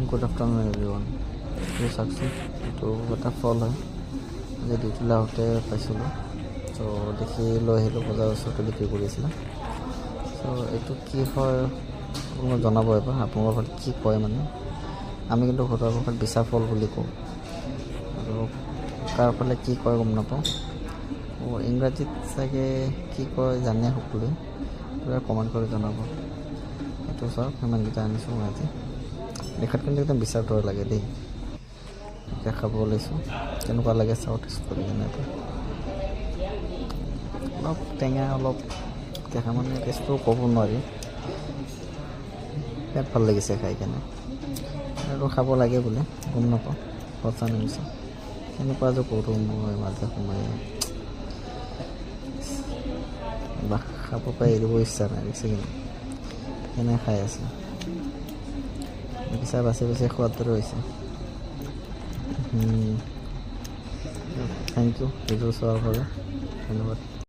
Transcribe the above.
Good afternoon everyone. এইটো চাওকচোন, এইটো এটা ফল হয়। আজি ডিউটিলৈ আহোঁতে পাইছিলোঁ, ত' দেখি লৈ আহিলোঁ। বজাৰৰ ওচৰতে বিক্ৰী কৰি আছিলে। ত' এইটো কি হয় আপোনালোকে জনাব এবাৰ, আপোনালোকৰ ঘৰত কি কয় মানে। আমি কিন্তু ঘৰুৱা ভাষাত বিচা ফল বুলি কওঁ, আৰু কাৰ ফালে কি কয় গম নাপাওঁ। ইংৰাজীত চাগে কি কয় জানে সকলোৱে, কমেণ্ট কৰি জনাব। এইটো চাওক, সিমানকেইটা আনিছোঁ মই আজি। দেখাত কিন্তু একদম বিচাৰ দৰে লাগে দেই। এতিয়া খাব ওলাইছোঁ, কেনেকুৱা লাগে চাওঁ, টেষ্ট কৰি কিনে এটা। অলপ টেঙা, অলপ দেখা মানে টেষ্টটো ক'ব নোৱাৰি। বিৰাট ভাল লাগিছে খাই কেনে, আৰু খাব লাগে বোলে, গম নাপাওঁ সঁচা নে মিছা। কেনেকুৱা যে কৰোঁ মই মাজে সময়ে, বা খাব পাই এৰিব ইচ্ছা নাই দেখিছে কিন্তু কেনে খাই আছে। বিচাৰ বাচি বাচি খোৱাৰ দৰে হৈছে। থেংক ইউ ভিডিঅ' চোৱাৰ বাবে, ধন্যবাদ।